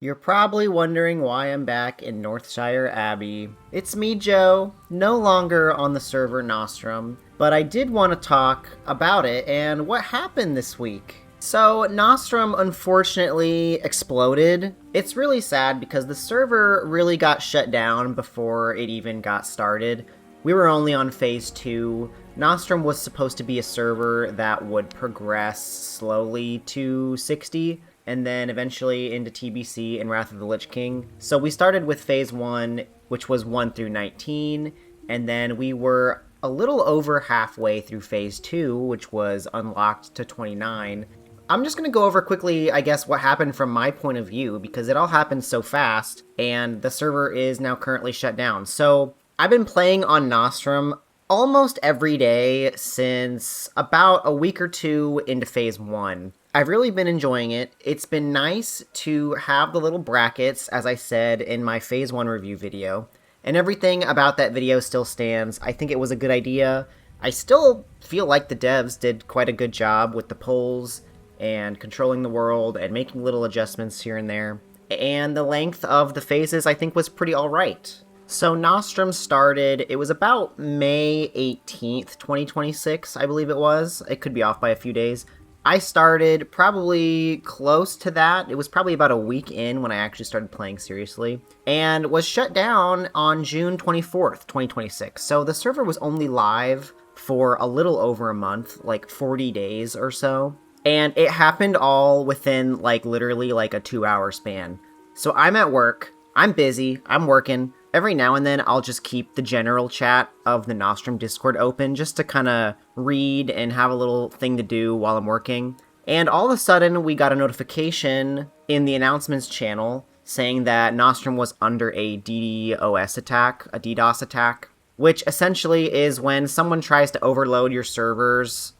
You're probably wondering why I'm back in Northshire Abbey. It's me, Joe, no longer on the server Nostrum, but I did want to talk about it and what happened this week. So, Nostrum unfortunately exploded. It's really sad because the server really got shut down before it even got started. We were only on phase 2. Nostrum was supposed to be a server that would progress slowly to 60, and then eventually into TBC and Wrath of the Lich King. So we started with phase 1, which was 1 through 19, and then we were a little over halfway through phase 2, which was unlocked to 29. I'm just going to go over quickly, I guess, what happened from my point of view, because it all happened so fast, and the server is now currently shut down. So I've been playing on Nostrum almost every day since about a week or two into phase 1. I've really been enjoying it. It's been nice to have the little brackets, as I said in my phase 1 review video, and everything about that video still stands. I think it was a good idea. I still feel like the devs did quite a good job with the polls and controlling the world and making little adjustments here and there. And the length of the phases I think was pretty alright. So Nostrum started, it was about May 18th, 2026, I believe it was. It could be off by a few days. I started probably close to that. It was probably about a week in when I actually started playing seriously, and was shut down on June 24th, 2026. So the server was only live for a little over a month, like 40 days or so. And it happened all within literally a 2-hour span. So I'm at work, I'm busy, I'm working. Every now and then, I'll just keep the general chat of the Nostrum Discord open just to kind of read and have a little thing to do while I'm working. And all of a sudden, we got a notification in the announcements channel saying that Nostrum was under a DDoS attack, a DDoS attack, which essentially is when someone tries to overload your servers,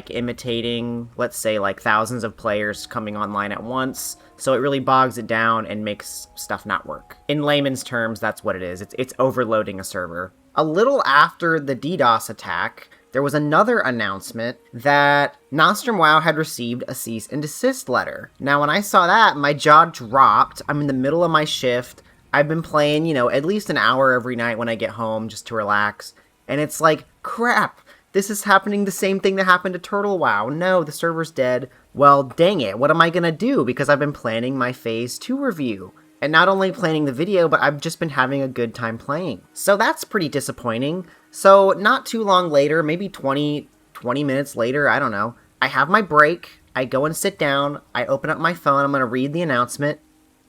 imitating, let's say, thousands of players coming online at once. So it really bogs it down and makes stuff not work. In layman's terms, that's what it is. It's overloading a server. A little after the DDoS attack, there was another announcement that Nostrum WoW had received a cease and desist letter. Now, when I saw that, my jaw dropped. I'm in the middle of my shift. I've been playing, at least an hour every night when I get home just to relax. And it's like, crap. This is happening the same thing that happened to Turtle WoW. No, the server's dead. Well, dang it, what am I gonna do? Because I've been planning my Phase 2 review. And not only planning the video, but I've just been having a good time playing. So that's pretty disappointing. So not too long later, maybe 20 minutes later, I don't know, I have my break, I go and sit down, I open up my phone, I'm gonna read the announcement,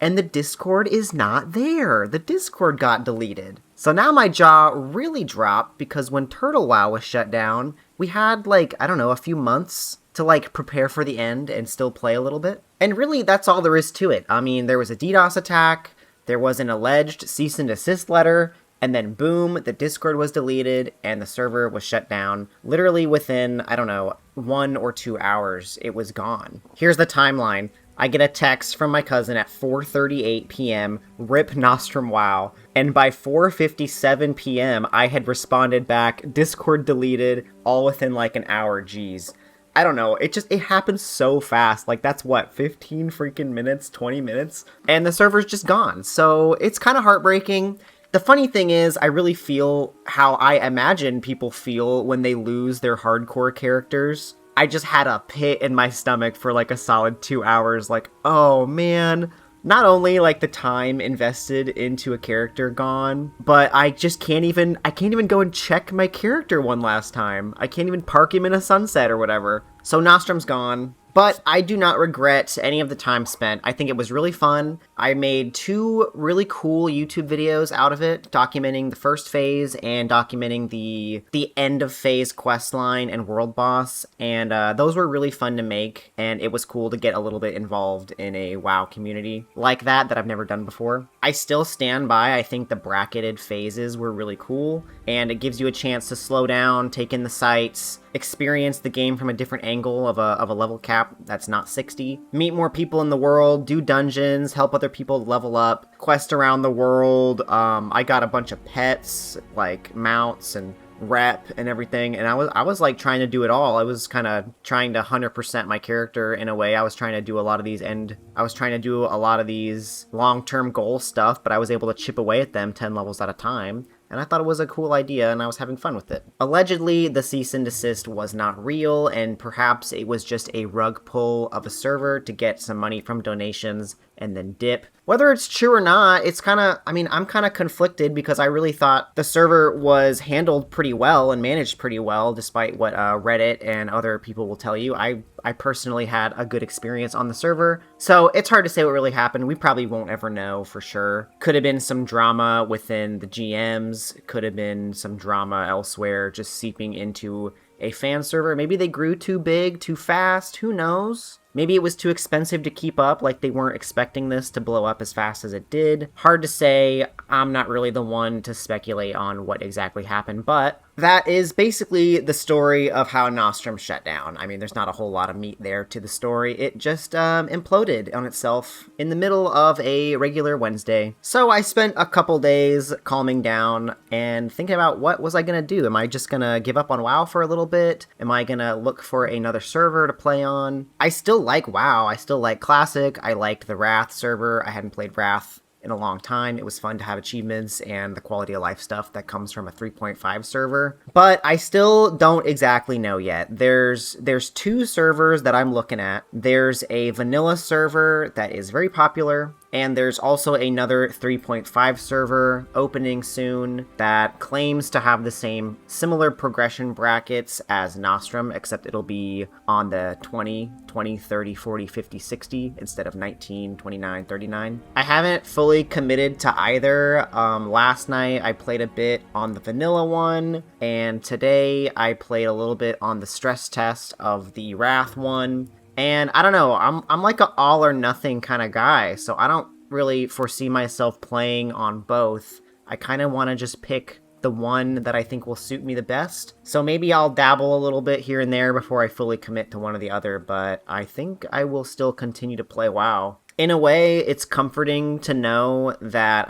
and the Discord is not there. The Discord got deleted. So now my jaw really dropped because when Turtle WoW was shut down, we had I don't know, a few months to prepare for the end and still play a little bit. And really, that's all there is to it. I mean, there was a DDoS attack, there was an alleged cease and desist letter, and then boom, the Discord was deleted and the server was shut down. Literally within, I don't know, 1 or 2 hours, it was gone. Here's the timeline. I get a text from my cousin at 4:38 p.m., rip Nostrum WoW, and by 4:57 p.m., I had responded back, Discord deleted, all within an hour, geez. I don't know, it happened so fast, that's what, 15 freaking minutes, 20 minutes? And the server's just gone, so it's kind of heartbreaking. The funny thing is, I really feel how I imagine people feel when they lose their hardcore characters. I just had a pit in my stomach for a solid 2 hours, oh man. Not only the time invested into a character gone, but I can't even go and check my character one last time. I can't even park him in a sunset or whatever. So Nostrum's gone. But I do not regret any of the time spent. I think it was really fun. I made 2 really cool YouTube videos out of it, documenting the first phase and documenting the end of phase questline and world boss. And those were really fun to make, and it was cool to get a little bit involved in a WoW community like that I've never done before. I still stand by, I think the bracketed phases were really cool, and it gives you a chance to slow down, take in the sights, experience the game from a different angle of a level cap that's not 60, meet more people in the world, do dungeons, help other people level up, quest around the world. I got a bunch of pets, mounts and rep and everything, and I was like trying to do it all. I was kind of trying to 100% my character in a way. I was trying to do a lot of these long-term goal stuff, but I was able to chip away at them 10 levels at a time. And I thought it was a cool idea, and I was having fun with it. Allegedly, the cease and desist was not real, and perhaps it was just a rug pull of a server to get some money from donations and then dip. Whether it's true or not, it's kind of, I'm kind of conflicted because I really thought the server was handled pretty well and managed pretty well, despite what Reddit and other people will tell you. I personally had a good experience on the server, so it's hard to say what really happened. We probably won't ever know for sure. Could have been some drama within the GMs, could have been some drama elsewhere just seeping into a fan server. Maybe they grew too big, too fast, who knows? Maybe it was too expensive to keep up, like they weren't expecting this to blow up as fast as it did. Hard to say. I'm not really the one to speculate on what exactly happened, but that is basically the story of how Nostrum shut down. There's not a whole lot of meat there to the story. It just imploded on itself in the middle of a regular Wednesday. So I spent a couple days calming down and thinking about what was I going to do. Am I just going to give up on WoW for a little bit? Am I going to look for another server to play on? I still like WoW. I still like Classic. I liked the Wrath server. I hadn't played Wrath in a long time. It was fun to have achievements and the quality of life stuff that comes from a 3.5 server. But I still don't exactly know yet. There's two servers that I'm looking at. There's a vanilla server that is very popular, and there's also another 3.5 server opening soon that claims to have the same similar progression brackets as Nostrum, except it'll be on the 20, 30, 40, 50, 60 instead of 19, 29, 39. I haven't fully committed to either. Last night I played a bit on the vanilla one, and today I played a little bit on the stress test of the Wrath one. And I don't know, I'm like an all or nothing kind of guy, so I don't really foresee myself playing on both. I kind of want to just pick the one that I think will suit me the best. So maybe I'll dabble a little bit here and there before I fully commit to one or the other, but I think I will still continue to play WoW. In a way, it's comforting to know that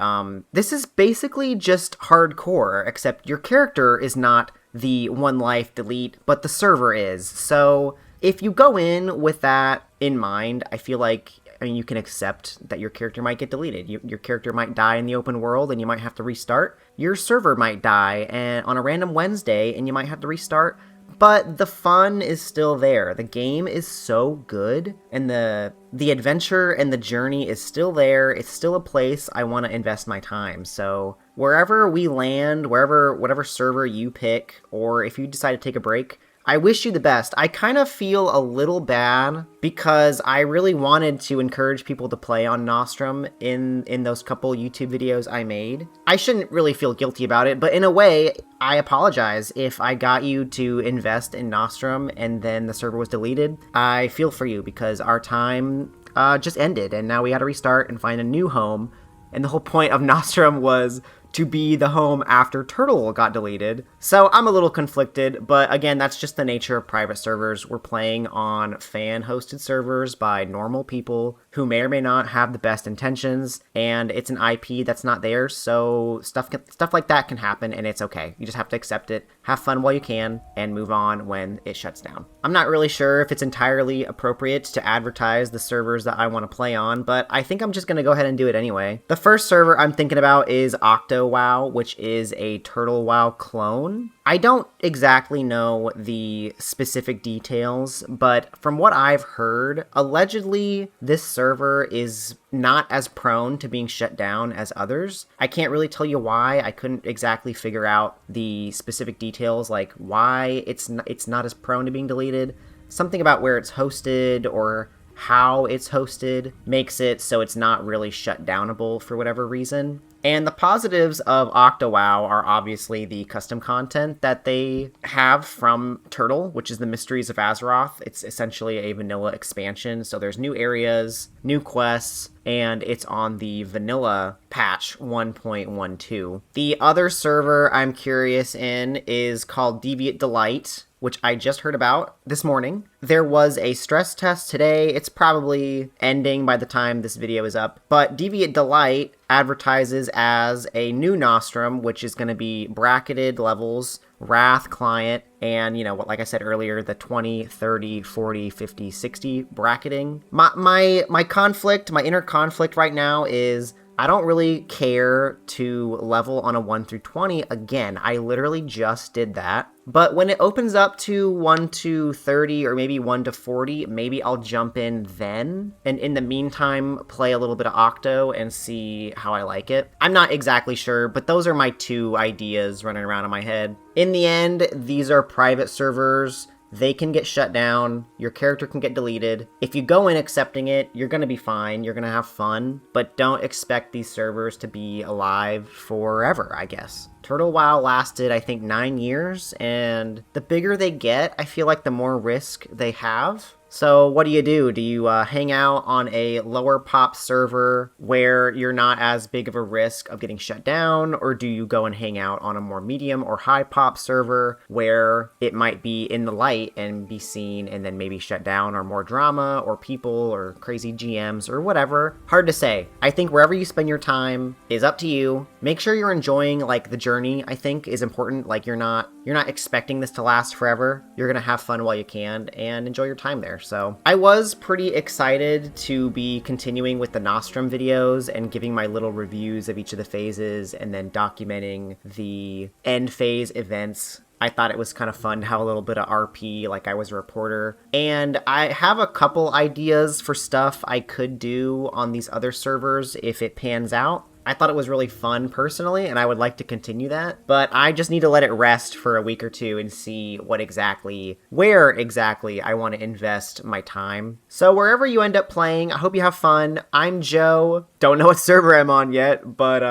this is basically just hardcore, except your character is not the one life delete, but the server is. So if you go in with that in mind, I feel like you can accept that your character might get deleted. Your character might die in the open world and you might have to restart. Your server might die and on a random Wednesday and you might have to restart. But the fun is still there. The game is so good, and the adventure and the journey is still there. It's still a place I want to invest my time. So wherever we land, whatever server you pick, or if you decide to take a break, I wish you the best. I kind of feel a little bad because I really wanted to encourage people to play on Nostrum in those couple YouTube videos I made. I shouldn't really feel guilty about it, but in a way, I apologize if I got you to invest in Nostrum and then the server was deleted. I feel for you because our time just ended and now we had to restart and find a new home. And the whole point of Nostrum was to be the home after Turtle got deleted. So I'm a little conflicted, but again, that's just the nature of private servers. We're playing on fan-hosted servers by normal people who may or may not have the best intentions, and it's an IP that's not theirs, so stuff like that can happen, and it's okay. You just have to accept it, have fun while you can, and move on when it shuts down. I'm not really sure if it's entirely appropriate to advertise the servers that I want to play on, but I think I'm just going to go ahead and do it anyway. The first server I'm thinking about is Octo WoW, which is a Turtle WoW clone. I don't exactly know the specific details, but from what I've heard, allegedly this server is not as prone to being shut down as others. I can't really tell you why. I couldn't exactly figure out the specific details, like why it's not as prone to being deleted. Something about where it's hosted or how it's hosted makes it so it's not really shut downable for whatever reason. And the positives of OctoWoW are obviously the custom content that they have from Turtle, which is the Mysteries of Azeroth. It's essentially a vanilla expansion, so there's new areas, new quests, and it's on the vanilla patch 1.12. The other server I'm curious in is called Deviant Delight, which I just heard about this morning. There was a stress test today. It's probably ending by the time this video is up. But Deviant Delight advertises as a new Nostrum, which is going to be bracketed levels Wrath client, and what, like I said earlier, the 20, 30, 40, 50, 60 bracketing. My conflict, my inner conflict right now is I don't really care to level on a 1 through 20. Again, I literally just did that. But when it opens up to 1 to 30 or maybe 1 to 40, maybe I'll jump in then. And in the meantime, play a little bit of Octo and see how I like it. I'm not exactly sure, but those are my two ideas running around in my head. In the end, these are private servers. They can get shut down, your character can get deleted. If you go in accepting it, you're gonna be fine, you're gonna have fun, but don't expect these servers to be alive forever, I guess. Turtle WoW lasted, I think, 9 years, and the bigger they get, I feel like the more risk they have. So what do? Do you hang out on a lower pop server where you're not as big of a risk of getting shut down? Or do you go and hang out on a more medium or high pop server where it might be in the light and be seen and then maybe shut down, or more drama or people or crazy GMs or whatever? Hard to say. I think wherever you spend your time is up to you. Make sure you're enjoying like the journey, I think, is important. Like you're not expecting this to last forever. You're gonna have fun while you can and enjoy your time there. So I was pretty excited to be continuing with the Nostrum videos and giving my little reviews of each of the phases and then documenting the end phase events. I thought it was kind of fun to have a little bit of RP, like I was a reporter. And I have a couple ideas for stuff I could do on these other servers if it pans out. I thought it was really fun personally, and I would like to continue that, but I just need to let it rest for a week or two and see where exactly I want to invest my time. So wherever you end up playing, I hope you have fun. I'm Joe. Don't know what server I'm on yet, but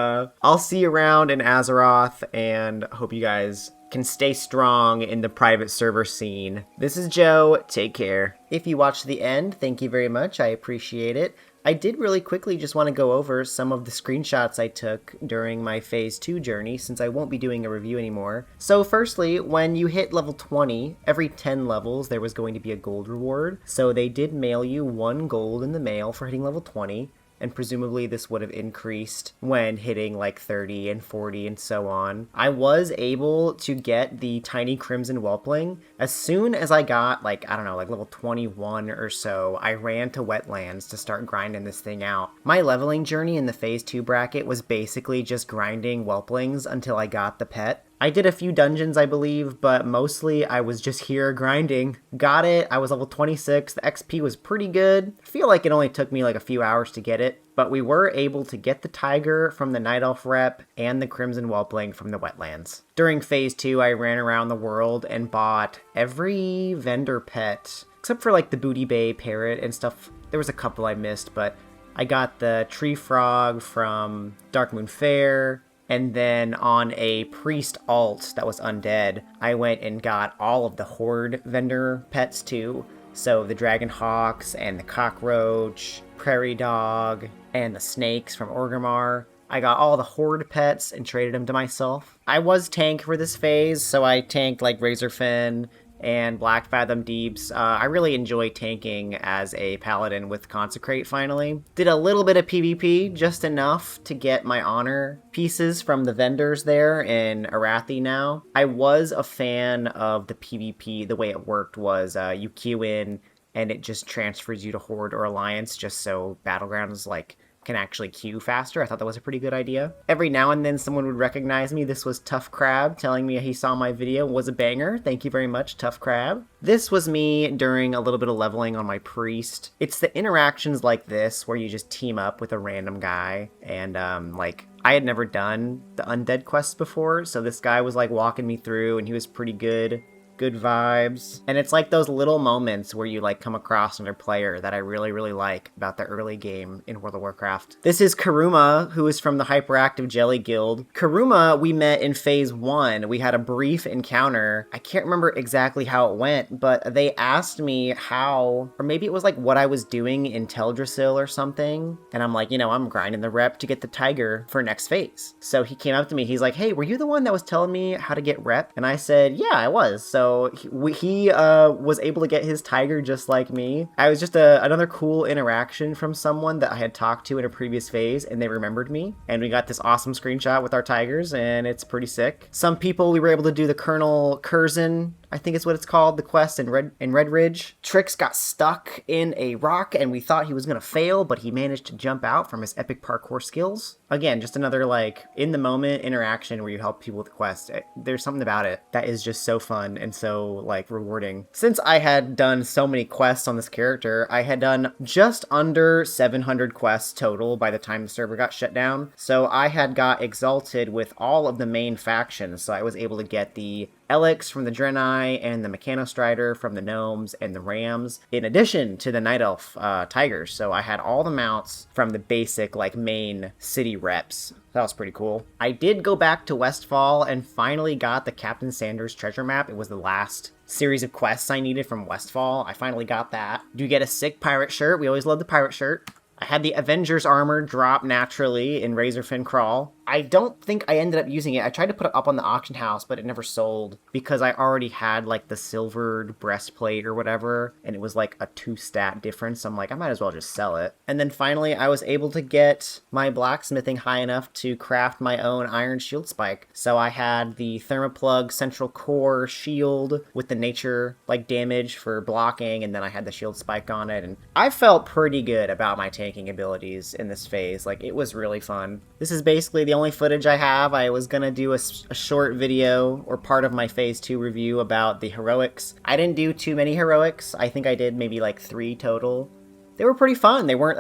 I'll see you around in Azeroth, and hope you guys can stay strong in the private server scene. This is Joe. Take care. If you watched the end, thank you very much. I appreciate it. I did really quickly just want to go over some of the screenshots I took during my Phase 2 journey, since I won't be doing a review anymore. So firstly, when you hit level 20, every 10 levels there was going to be a gold reward. So they did mail you 1 gold in the mail for hitting level 20. And presumably this would have increased when hitting like 30 and 40 and so on. I was able to get the tiny crimson whelpling. As soon as I got like level 21 or so, I ran to wetlands to start grinding this thing out. My leveling journey in the phase 2 bracket was basically just grinding whelplings until I got the pet. I did a few dungeons, I believe, but mostly I was just here grinding. Got it, I was level 26, the XP was pretty good. I feel like it only took me like a few hours to get it, but we were able to get the tiger from the Night Elf rep and the Crimson Whelpling from the wetlands. During phase 2, I ran around the world and bought every vendor pet, except for like the Booty Bay parrot and stuff. There was a couple I missed, but I got the tree frog from Darkmoon Fair. And then on a priest alt that was undead, I went and got all of the horde vendor pets too. So the dragon hawks and the cockroach, prairie dog, and the snakes from Orgrimmar. I got all the horde pets and traded them to myself. I was tank for this phase, so I tanked like Razorfin and Black Fathom Deeps. I really enjoy tanking as a paladin with Consecrate finally. Did a little bit of PvP, just enough to get my honor pieces from the vendors there in Arathi now. I was a fan of the PvP. The way it worked was you queue in and it just transfers you to Horde or Alliance just so Battlegrounds like can actually queue faster. I thought that was a pretty good idea. Every now and then someone would recognize me. This was Tough Crab telling me he saw my video, was a banger. Thank you very much, Tough Crab. This was me during a little bit of leveling on my priest. It's the interactions like this where you just team up with a random guy and I had never done the undead quests before, so this guy was like walking me through and he was pretty good. Good vibes. And it's like those little moments where you like come across another player that I really, really like about the early game in World of Warcraft. This is Karuma, who is from the Hyperactive Jelly Guild. Karuma, we met in phase 1. We had a brief encounter. I can't remember exactly how it went, but they asked me how, or maybe it was like what I was doing in Teldrassil or something. And I'm like, I'm grinding the rep to get the tiger for next phase. So he came up to me, he's like, hey, were you the one that was telling me how to get rep? And I said, yeah, I was. So So he was able to get his tiger just like me. I was just another cool interaction from someone that I had talked to in a previous phase, and they remembered me. And we got this awesome screenshot with our tigers, and it's pretty sick. Some people, we were able to do the Colonel Curzon, I think it's what it's called, the quest in Red Ridge. Trix got stuck in a rock, and we thought he was gonna fail, but he managed to jump out from his epic parkour skills. Again, just another like in the moment interaction where you help people with the quest. There's something about it that is just so fun and so like rewarding. Since I had done so many quests on this character, I had done just under 700 quests total by the time the server got shut down. So I had got exalted with all of the main factions. So I was able to get the Elix from the Draenei and the Mechanostrider from the Gnomes and the Rams, in addition to the Night Elf Tigers. So I had all the mounts from the basic, like, main city reps. That was pretty cool. I did go back to Westfall and finally got the Captain Sanders treasure map. It was the last series of quests I needed from Westfall. I finally got that. Do get a sick pirate shirt. We always love the pirate shirt. I had the Avengers armor drop naturally in Razorfin Crawl. I don't think I ended up using it. I tried to put it up on the auction house, but it never sold because I already had like the silvered breastplate or whatever, and it was like a 2-stat difference. So I'm like, I might as well just sell it. And then finally, I was able to get my blacksmithing high enough to craft my own iron shield spike. So I had the Thermoplug Central Core shield with the nature like damage for blocking, and then I had the shield spike on it, and I felt pretty good about my tanking abilities in this phase. Like, it was really fun. This is basically the only footage I have. I was gonna do a short video or part of my phase 2 review about the heroics. I didn't do too many heroics. I think I did maybe like 3 total. They were pretty fun. They weren't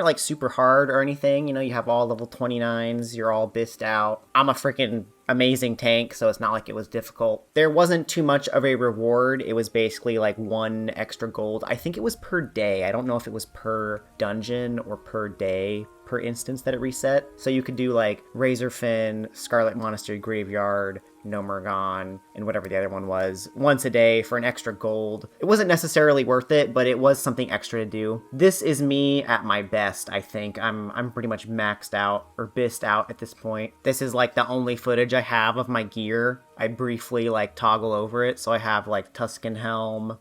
like super hard or anything. You know, you have all level 29s, you're all bissed out. I'm a freaking amazing tank, so it's not like it was difficult. There wasn't too much of a reward. It was basically like 1 extra gold. I think it was per day. I don't know if it was per dungeon or per day, per instance that it reset. So you could do like Razorfin, Scarlet Monastery Graveyard, Nomergon, and whatever the other one was, once a day for an extra gold. It wasn't necessarily worth it, but it was something extra to do. This is me at my best, I think. I'm pretty much maxed out or bissed out at this point. This is like the only footage I have of my gear. I briefly like toggle over it, so I have like Tuscan Helm,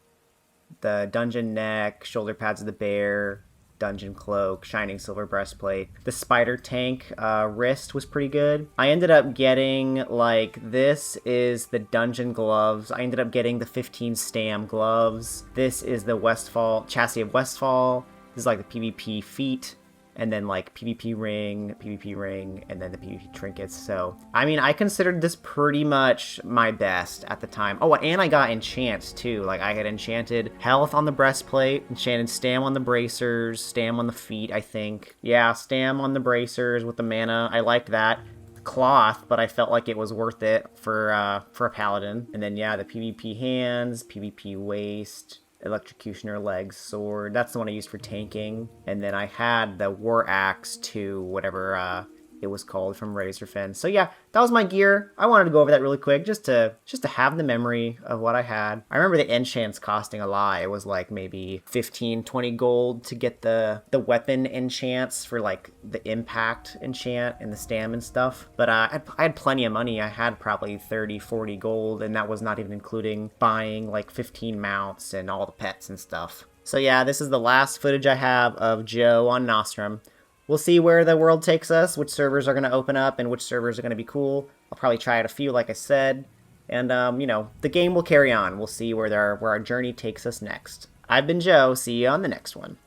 the Dungeon Neck, Shoulder Pads of the Bear, Dungeon Cloak, Shining Silver Breastplate. The Spider Tank wrist was pretty good. I ended up getting, like, this is the Dungeon Gloves. I ended up getting the 15 Stam Gloves. This is the Westfall, Chassis of Westfall. This is like the PvP feet. And then like PvP ring, and then the PvP trinkets. So, I mean, I considered this pretty much my best at the time. Oh, and I got enchants too. Like, I had enchanted health on the breastplate, enchanted stam on the bracers, stam on the feet, I think. Yeah, stam on the bracers with the mana. I liked that. Cloth, but I felt like it was worth it for a paladin. And then, yeah, the PvP hands, PvP waist, Electrocutioner legs, sword. That's the one I used for tanking. And then I had the War Axe to whatever it was called from Razorfin. So yeah, that was my gear. I wanted to go over that really quick just to have the memory of what I had. I remember the enchants costing a lot. It was like maybe 15, 20 gold to get the weapon enchants for like the impact enchant and the stam and stuff. But I had plenty of money. I had probably 30, 40 gold, and that was not even including buying like 15 mounts and all the pets and stuff. So yeah, this is the last footage I have of Joe on Nostrum. We'll see where the world takes us, which servers are going to open up, and which servers are going to be cool. I'll probably try out a few, like I said. And, you know, the game will carry on. We'll see where our journey takes us next. I've been Joe. See you on the next one.